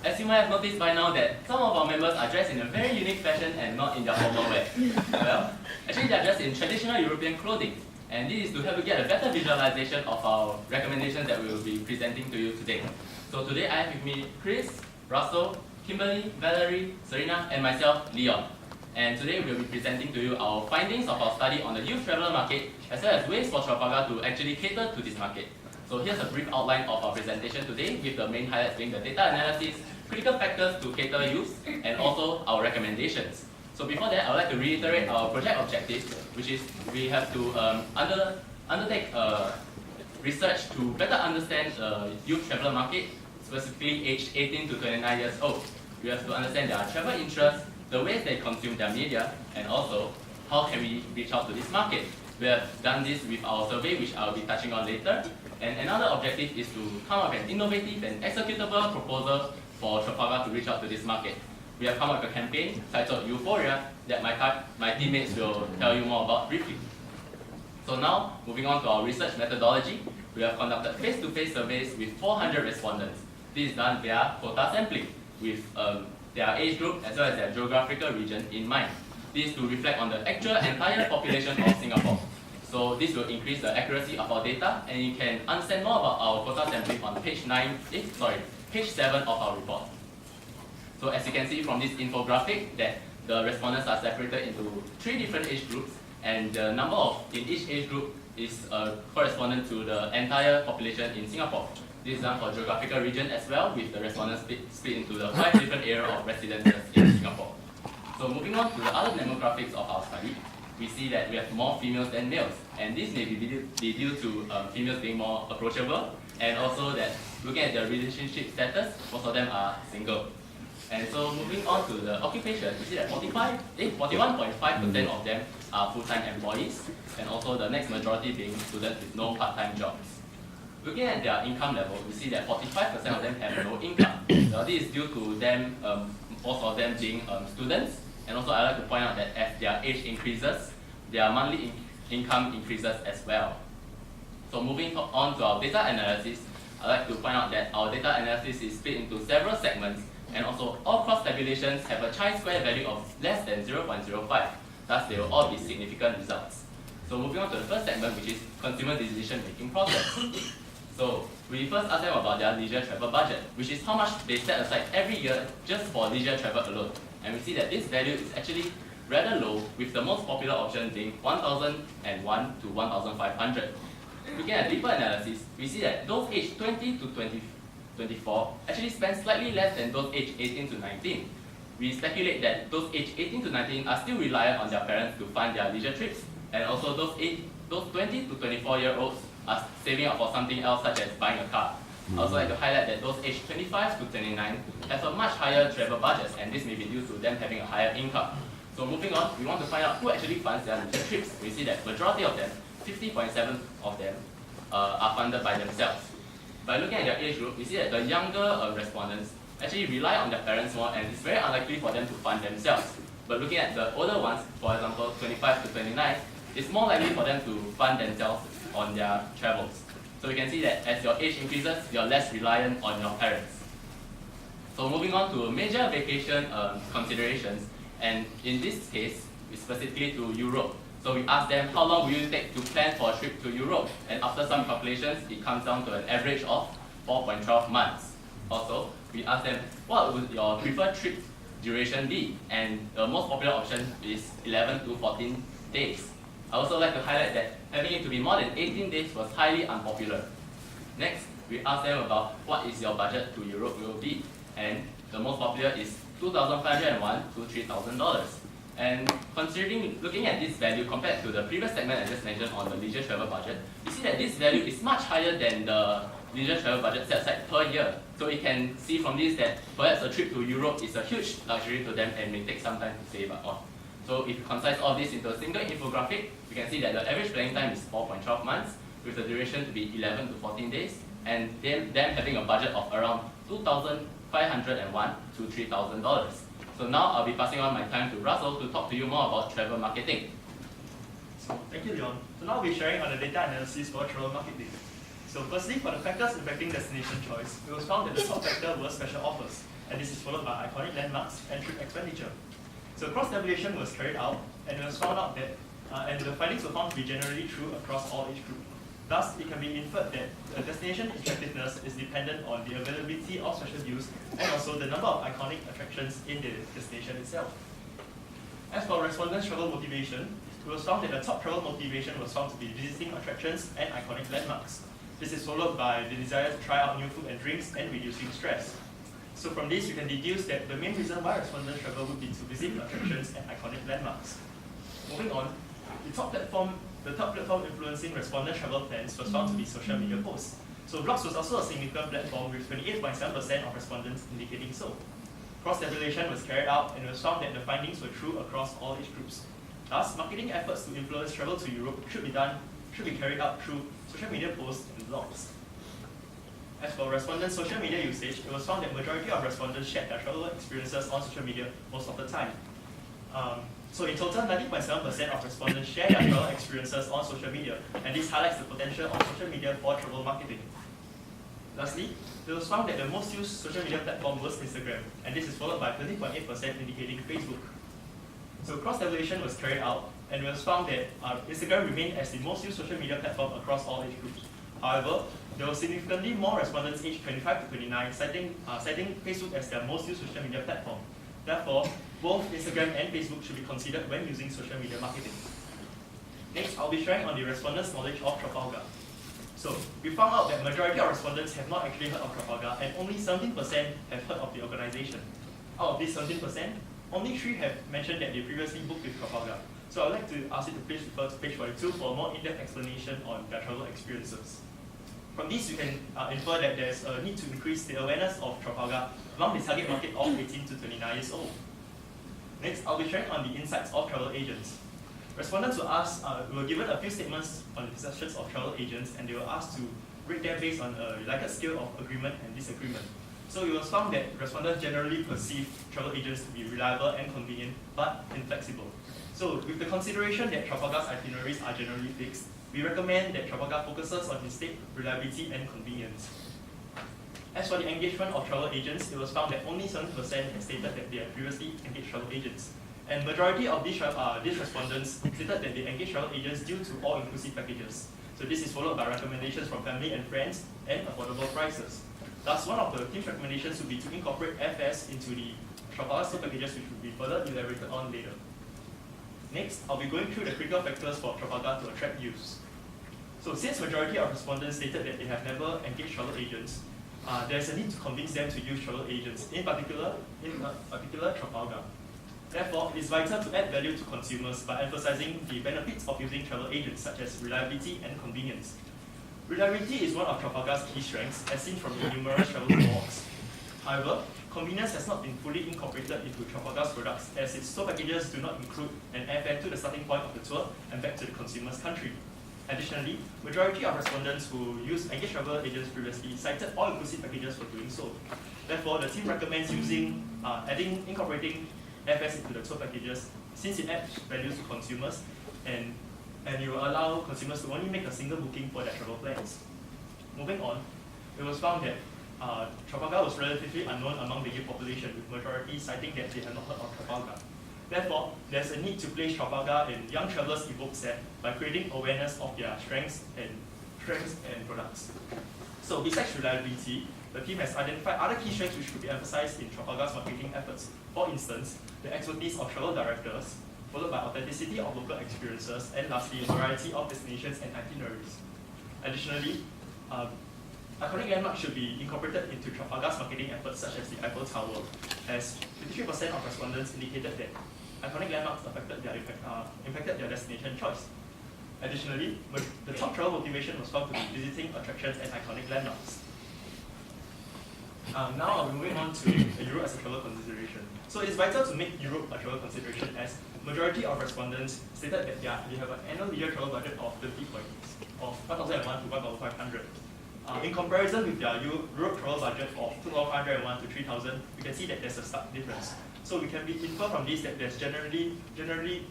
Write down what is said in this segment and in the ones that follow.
as you might have noticed by now that some of our members are dressed in a very unique fashion and not in their formal wear. Well, actually they are dressed in traditional European clothing, and this is to help you get a better visualization of our recommendations that we will be presenting to you today. So today I have with me Chris, Russell, Kimberly, Valerie, Serena, and myself, Leon. And today we will be presenting to you our findings of our study on the youth traveller market, as well as ways for Trafalgar to actually cater to this market. So here's a brief outline of our presentation today, with the main highlights being the data analysis, critical factors to cater youth, and also our recommendations. So before that, I would like to reiterate our project objective, which is we have to undertake research to better understand the youth traveller market, specifically aged 18 to 29 years old. We have to understand their travel interests, the ways they consume their media, and also how can we reach out to this market. We have done this with our survey, which I'll be touching on later. And another objective is to come up with an innovative and executable proposal for Trafalgar to reach out to this market. We have come up with a campaign titled Euphoria that my teammates will tell you more about briefly. So now, moving on to our research methodology, we have conducted face-to-face surveys with 400 respondents. This is done via quota sampling, with their age group as well as their geographical region in mind. This is to reflect on the actual entire population of Singapore. So this will increase the accuracy of our data, and you can understand more about our quota sampling on page 7 of our report. So as you can see from this infographic, that the respondents are separated into 3 different age groups, and the number in each age group is correspondent to the entire population in Singapore. This is done for geographical region as well, with the respondents split into the 5 different areas of residences in Singapore. So moving on to the other demographics of our study, we see that we have more females than males, and this may be due to females being more approachable, and also that looking at their relationship status, most of them are single. And so moving on to the occupation, we see that 41.5% of them are full-time employees, and also the next majority being students with no part-time jobs. Looking at their income level, we see that 45% of them have no income. Now, this is due to them, most of them being students, and also I'd like to point out that as their age increases, their monthly income increases as well. So moving on to our data analysis, I'd like to point out that our data analysis is split into several segments, and also all cross-tabulations have a chi-square value of less than 0.05. Thus, they will all be significant results. So moving on to the first segment, which is consumer decision-making process. So we first ask them about their leisure travel budget, which is how much they set aside every year just for leisure travel alone. And we see that this value is actually rather low, with the most popular option being 1,001 to 1,500. Looking at deeper analysis, we see that those aged 20 to 24 actually spend slightly less than those aged 18 to 19. We speculate that those aged 18 to 19 are still reliant on their parents to fund their leisure trips, and also those 20 to 24-year-olds are saving up for something else, such as buying a car. I also like to highlight that those aged 25 to 29 have a much higher travel budget, and this may be due to them having a higher income. So moving on, we want to find out who actually funds their leisure trips. We see that majority of them, 50.7% of them, are funded by themselves. By looking at their age group, we see that the younger respondents actually rely on their parents more, and it's very unlikely for them to fund themselves. But looking at the older ones, for example, 25 to 29, it's more likely for them to fund themselves on their travels. So you can see that as your age increases, you're less reliant on your parents. So moving on to major vacation considerations, and in this case, specifically to Europe. So we asked them how long will you take to plan for a trip to Europe, and after some calculations, it comes down to an average of 4.12 months. Also, we asked them what would your preferred trip duration be, and the most popular option is 11 to 14 days. I also like to highlight that having it to be more than 18 days was highly unpopular. Next, we asked them about what is your budget to Europe will be, and the most popular is $2,501 to $3,000. And looking at this value compared to the previous segment I just mentioned on the leisure travel budget, you see that this value is much higher than the leisure travel budget set aside per year. So you can see from this that perhaps a trip to Europe is a huge luxury to them and may take some time to save up on. So if you concise all this into a single infographic, we can see that the average planning time is 4.12 months, with the duration to be 11 to 14 days, and them having a budget of around $2,501 to $3,000. So now I'll be passing on my time to Russell to talk to you more about travel marketing. So thank you, Leon. So now we'll be sharing on the data analysis for travel marketing. So firstly, for the factors affecting destination choice, it was found that the top factor was special offers, and this is followed by iconic landmarks and trip expenditure. So cross-tabulation was carried out, and it was found out that, and the findings were found to be generally true across all age groups. Thus, it can be inferred that the destination attractiveness is dependent on the availability of special use and also the number of iconic attractions in the destination itself. As for respondents' travel motivation, it was found that the top travel motivation was found to be visiting attractions and iconic landmarks. This is followed by the desire to try out new food and drinks and reducing stress. So from this, you can deduce that the main reason why respondents travel would be to visit attractions and iconic landmarks. Moving on, the top platform influencing respondent travel plans was found to be social media posts. So blogs was also a significant platform with 28.7% of respondents indicating so. Cross-tabulation was carried out and it was found that the findings were true across all age groups. Thus, marketing efforts to influence travel to Europe should be carried out through social media posts and blogs. As for respondents' social media usage, it was found that majority of respondents shared their travel experiences on social media most of the time. So in total, 90.7% of respondents share their travel experiences on social media, and this highlights the potential of social media for travel marketing. Lastly, it was found that the most used social media platform was Instagram, and this is followed by 30.8% indicating Facebook. So cross-tabulation was carried out, and it was found that Instagram remained as the most used social media platform across all age groups. However, there were significantly more respondents aged 25 to 29 citing Facebook as their most used social media platform. Therefore, both Instagram and Facebook should be considered when using social media marketing. Next, I'll be sharing on the respondents' knowledge of Trafalgar. So, we found out that majority of respondents have not actually heard of Trafalgar, and only 17% have heard of the organization. Out of these 17%, only 3 have mentioned that they previously booked with Trafalgar. So I'd like to ask you to please refer to page 42 for a more in-depth explanation on their travel experiences. From this, you can infer that there's a need to increase the awareness of Trafalgar among the target market of 18 to 29 years old. Next, I'll be sharing on the insights of travel agents. Respondents were given a few statements on the perceptions of travel agents, and they were asked to rate them based on a related scale of agreement and disagreement. So it was found that respondents generally perceive travel agents to be reliable and convenient, but inflexible. So with the consideration that Trafalgar's itineraries are generally fixed, we recommend that Trafalgar focuses on instead reliability and convenience. As for the engagement of travel agents, it was found that only 7% had stated that they had previously engaged travel agents. And majority of these respondents stated that they engaged travel agents due to all-inclusive packages. So this is followed by recommendations from family and friends and affordable prices. Thus, one of the team's recommendations would be to incorporate airfares into the Trafalgar tour packages, which will be further elaborated on later. Next, I'll be going through the critical factors for Trafalgar to attract use. So since majority of respondents stated that they have never engaged travel agents, there's a need to convince them to use travel agents, in particular Trafalgar. Therefore, it is vital to add value to consumers by emphasizing the benefits of using travel agents, such as reliability and convenience. Reliability is one of Trafalgar's key strengths, as seen from the numerous travel reports. However, convenience has not been fully incorporated into Trafalgar's products, as its tour packages do not include an airfare to the starting point of the tour and back to the consumer's country. Additionally, majority of respondents who used engaged travel agents previously cited all-inclusive packages for doing so. Therefore, the team recommends incorporating airfares into the tour packages, since it adds value to consumers and it will allow consumers to only make a single booking for their travel plans. Moving on, it was found that Trafalgar was relatively unknown among the youth population, with majority citing that they have not heard of Trafalgar. Therefore, there's a need to place Trafalgar in young travelers' evoke set by creating awareness of their strengths and products. So besides reliability, the team has identified other key strengths which could be emphasized in Trafalgar's marketing efforts. For instance, the expertise of travel directors, followed by authenticity of local experiences, and lastly, a variety of destinations and itineraries. Additionally, iconic landmarks should be incorporated into Trafalgar's marketing efforts, such as the Eiffel Tower, as 53% of respondents indicated that iconic landmarks impacted their destination choice. Additionally, the top travel motivation was found to be visiting attractions and iconic landmarks. Now I'll be moving on to Europe as a travel consideration. So it's vital to make Europe a travel consideration, as majority of respondents stated that they have an annual leisure travel budget of 50 points, of 1,001 to 1,500. In comparison with their Europe travel budget of 2,501 to 3,000, we can see that there's a stark difference. So we can infer from this that there's generally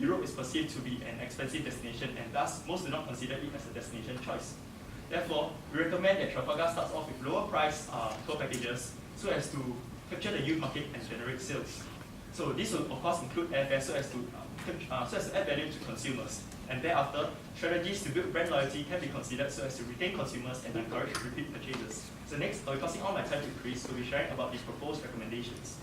Europe is perceived to be an expensive destination, and thus most do not consider it as a destination choice. Therefore, we recommend that Trafalgar starts off with lower price tour packages so as to capture the youth market and generate sales. So this will of course include airfare so as to add value to consumers. And thereafter, strategies to build brand loyalty can be considered so as to retain consumers and encourage repeat purchases. So next, I'll be passing all my time to Chris, who will be sharing about these proposed recommendations.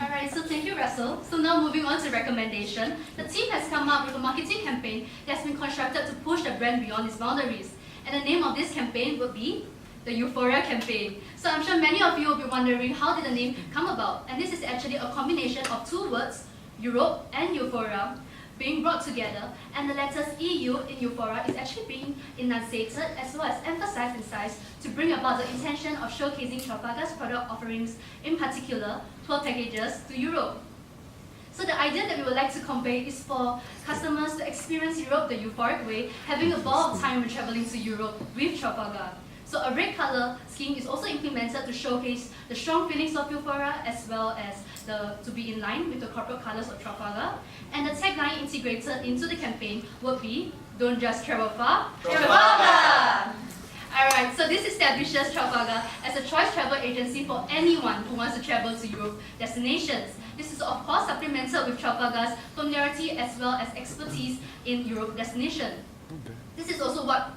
Alright, so thank you, Russell. So now moving on to recommendation. The team has come up with a marketing campaign that's been constructed to push the brand beyond its boundaries. And the name of this campaign would be the Euphoria campaign. So I'm sure many of you will be wondering how did the name come about? And this is actually a combination of two words, Europe and Euphoria, being brought together, and the letters EU in Euphoria is actually being enunciated as well as emphasized in size to bring about the intention of showcasing Trafalgar's product offerings, in particular, tour packages to Europe. So the idea that we would like to convey is for customers to experience Europe the euphoric way, having a ball of time when traveling to Europe with Trafalgar. So a red color scheme is also implemented to showcase the strong feelings of Euphoria as well as to be in line with the corporate colors of Trafalgar. And the tagline integrated into the campaign would be, don't just travel far, Trafalgar! Alright, so this establishes Trafalgar as a choice travel agency for anyone who wants to travel to Europe destinations. This is of course supplemented with Trafalgar's familiarity as well as expertise in Europe destination. This is also what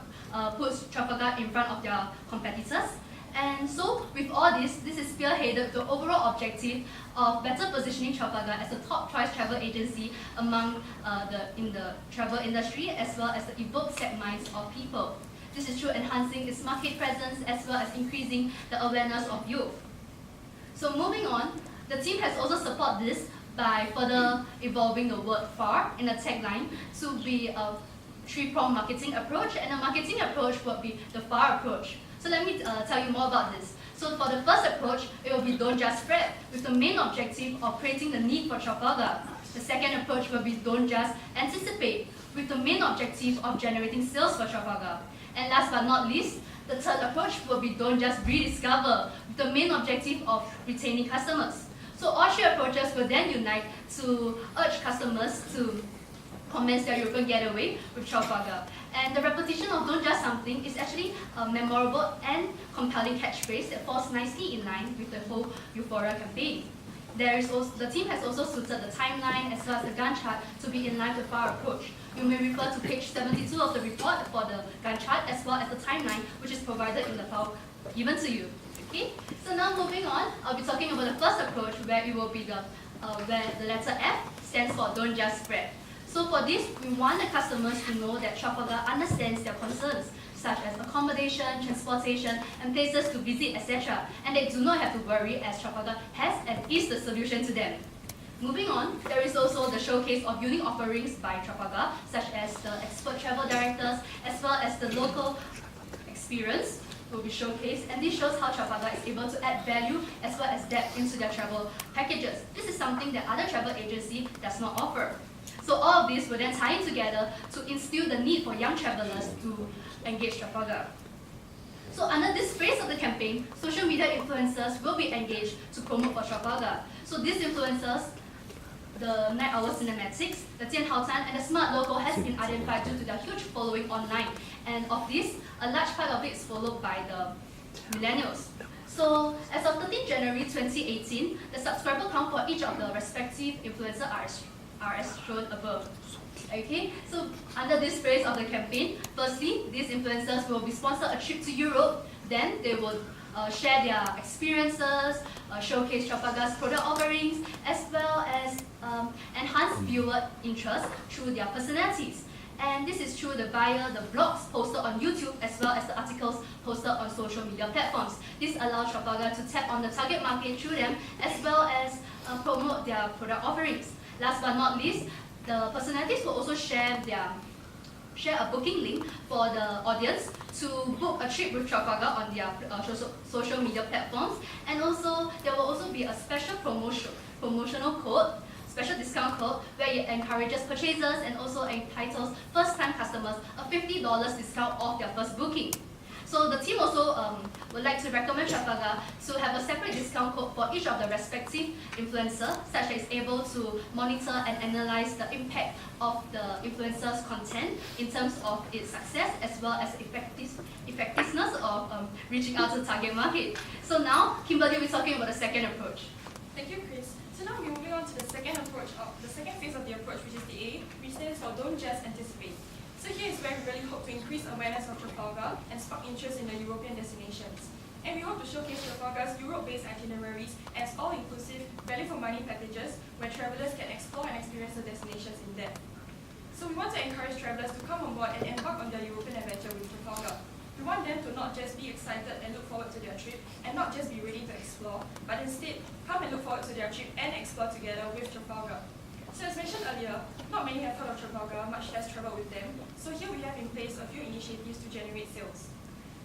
puts Trafalgar in front of their competitors. And so, with all this is spearheaded the overall objective of better positioning Trafalgar as a top choice travel agency among in the travel industry as well as the evoked segments of people. This is through enhancing its market presence as well as increasing the awareness of youth. So moving on, the team has also supported this by further evolving the word far in the tagline to be a three-pronged marketing approach, and the marketing approach would be the far approach. So let me tell you more about this. So for the first approach, it will be don't just spread, with the main objective of creating the need for Trafalgar. The second approach will be don't just anticipate, with the main objective of generating sales for Trafalgar. And last but not least, the third approach will be don't just rediscover, with the main objective of retaining customers. So all three approaches will then unite to urge customers to commence their European getaway with Trafalgar. And the repetition of don't just something is actually a memorable and compelling catchphrase that falls nicely in line with the whole Euphoria campaign. The team has also suited the timeline as well as the Gantt chart to be in line with our approach. You may refer to page 72 of the report for the Gantt chart as well as the timeline, which is provided in the file given to you. Okay? So now moving on, I'll be talking about the first approach where it will be where the letter F stands for don't just spread. So for this, we want the customers to know that Trafalgar understands their concerns, such as accommodation, transportation, and places to visit, etc. And they do not have to worry as Trafalgar has and is the solution to them. Moving on, there is also the showcase of unique offerings by Trafalgar, such as the expert travel directors, as well as the local experience will be showcased, and this shows how Trafalgar is able to add value as well as depth into their travel packages. This is something that other travel agency does not offer. So all of this will then tie in together to instill the need for young travelers to engage Trafalgar. So under this phase of the campaign, social media influencers will be engaged to promote for Trafalgar. So these influencers, the Night Owl Cinematics, the Tian Hao Tan, and the Smart Logo has been identified due to their huge following online. And of this, a large part of it is followed by the millennials. So as of 13 January 2018, the subscriber count for each of the respective influencers are as shown above. Okay, so under this phase of the campaign, firstly, these influencers will be sponsored a trip to Europe. Then they will share their experiences, showcase Trafalgar's product offerings, as well as enhance viewer interest through their personalities. And this is through the blogs posted on YouTube, as well as the articles posted on social media platforms. This allows Trafalgar to tap on the target market through them, as well as promote their product offerings. Last but not least, the personalities will also share a booking link for the audience to book a trip with Trafalgar on their social media platforms. And also, there will also be a special promotional code, special discount code, where it encourages purchasers and also entitles first-time customers a $50 discount off their first booking. So the team also would like to recommend Trafalgar to have a separate discount code for each of the respective influencer, such as able to monitor and analyze the impact of the influencer's content in terms of its success as well as effectiveness of reaching out to the target market. So now, Kimberly will be talking about the second approach. Thank you, Chris. So now we're moving on to the second approach, the second phase of the approach, which is the A, which stands for don't just anticipate. So here is where we really hope to increase awareness of Trafalgar and spark interest in the European destinations. And we hope to showcase Trafalgar's Europe-based itineraries as all-inclusive, value-for-money packages where travelers can explore and experience the destinations in depth. So we want to encourage travelers to come on board and embark on their European adventure with Trafalgar. We want them to not just be excited and look forward to their trip and not just be ready to explore, but instead come and look forward to their trip and explore together with Trafalgar. So as mentioned earlier, not many have heard of Trafalgar, much less travel with them. So here we have in place a few initiatives to generate sales.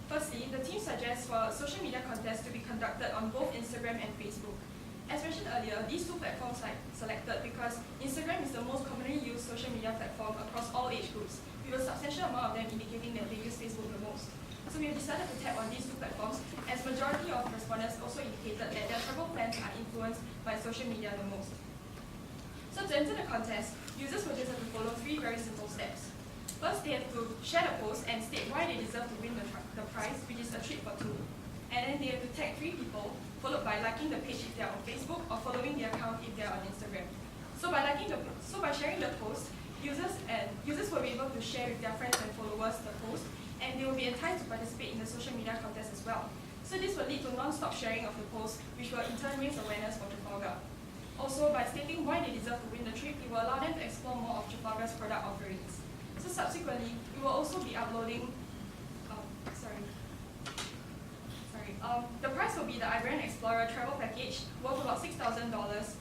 Firstly, the team suggests for a social media contest to be conducted on both Instagram and Facebook. As mentioned earlier, these two platforms are selected because Instagram is the most commonly used social media platform across all age groups, with a substantial amount of them indicating that they use Facebook the most. So we have decided to tap on these two platforms, as majority of respondents also indicated that their travel plans are influenced by social media the most. So to enter the contest, users will just have to follow 3 very simple steps. First, they have to share the post and state why they deserve to win the prize, which is a trip for 2. And then they have to tag 3 people, followed by liking the page if they are on Facebook or following the account if they are on Instagram. So by sharing the post, users will be able to share with their friends and followers the post, and they will be enticed to participate in the social media contest as well. So this will lead to non-stop sharing of the post, which will in turn raise awareness for Trafalgar. Also, by stating why they deserve to win the trip, it will allow them to explore more of Trafalgar's product offerings. So subsequently, we will also be uploading, the price will be the Iberian Explorer travel package worth about $6,000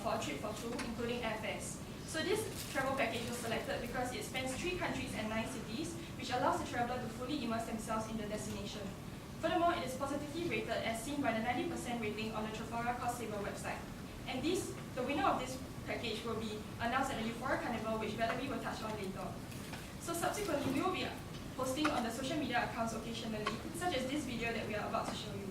for a trip for 2, including airfares. So this travel package was selected because it spans 3 countries and 9 cities, which allows the traveler to fully immerse themselves in the destination. Furthermore, it is positively rated as seen by the 90% rating on the Trafalgar Cost Saver website. And the winner of this package will be announced at the Euphoria Carnival, which Valerie will touch on later. So subsequently, we will be posting on the social media accounts occasionally, such as this video that we are about to show you.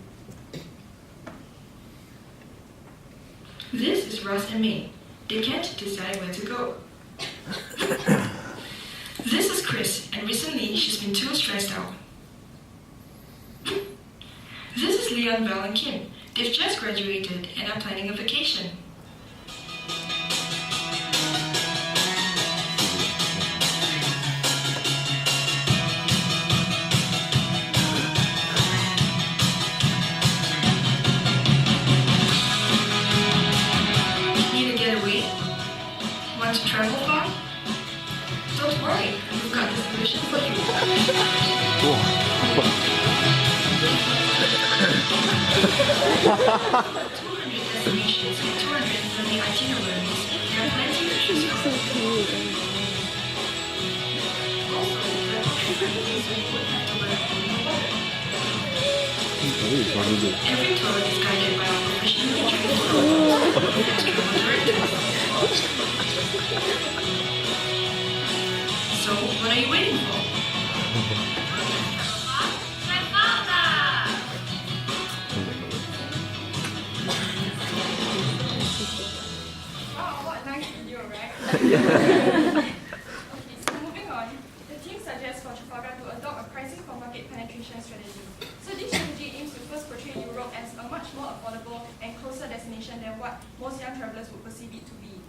This is Ross and May. They can't decide where to go. This is Chris, and recently she's been too stressed out. This is Leon, Val, and Kim. They've just graduated and are planning a vacation. Need a getaway? Want to travel far? Don't worry, we've got the solution for you. 200 destinations and 230 itineraries. There are plenty to choose from. Every tour is guided by our professionally trained travel directors. So, what are you waiting for? Wow, what a nice video, right? Okay, so moving on, the team suggests for Trafalgar to adopt a pricing for market penetration strategy. So this strategy aims to first portray Europe as a much more affordable and closer destination than what most young travelers would perceive it to be.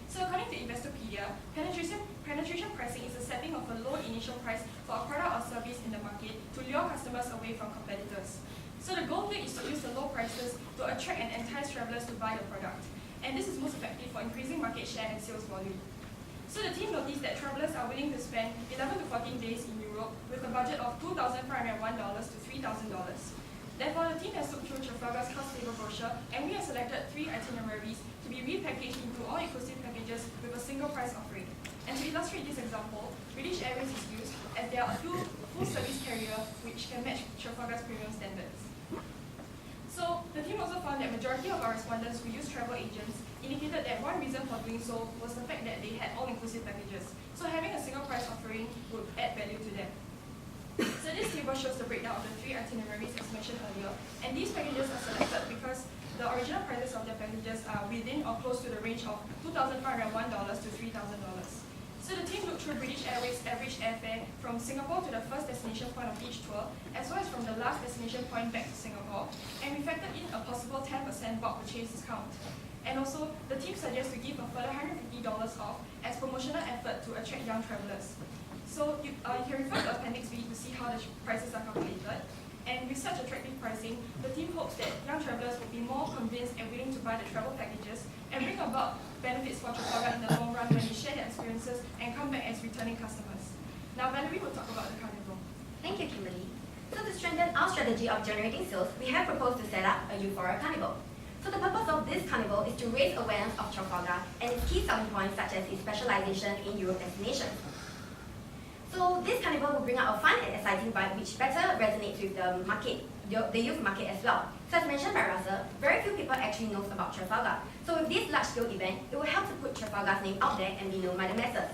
So according to Investopedia, penetration pricing is the setting of a low initial price for a product or service in the market to lure customers away from competitors. So the goal here is to use the low prices to attract and entice travelers to buy the product. And this is most effective for increasing market share and sales volume. So the team noticed that travelers are willing to spend 11 to 14 days in Europe with a budget of $2,501 to $3,000. Therefore, the team has looked through Trafalgar's cost saver brochure, and we have selected 3 itineraries to be repackaged into all-inclusive packages with a single price offering. And to illustrate this example, British Airways is used as they are a full-service carrier which can match Trafalgar's premium standards. So the team also found that majority of our respondents who use travel agents indicated that one reason for doing so was the fact that they had all-inclusive packages. So having a single price offering would add value to them. So this table shows the breakdown of the 3 itineraries as mentioned earlier, and these packages are selected because the original prices of their packages are within or close to the range of $2,501 to $3,000. So the team looked through British Airways' average airfare from Singapore to the first destination point of each tour, as well as from the last destination point back to Singapore, and we factored in a possible 10% bulk purchase discount. And also, the team suggests to give a further $150 off as promotional effort to attract young travelers. So you can refer to Appendix B to see how the prices are calculated. And with such attractive pricing, the team hopes that young travelers will be more convinced and willing to buy the travel packages and bring about benefits for Trafalgar in the long run when they share their experiences and come back as returning customers. Now Valerie will talk about the carnival. Thank you, Kimberly. So to strengthen our strategy of generating sales, we have proposed to set up a Euphoria Carnival. So the purpose of this carnival is to raise awareness of Trafalgar and its key selling points such as its specialization in Europe destinations. So this carnival will bring out a fun and exciting vibe which better resonates with the market, the youth market as well. So as mentioned by Russell, very few people actually knows about Trafalgar. So with this large-scale event, it will help to put Trafalgar's name out there and be known by the masses.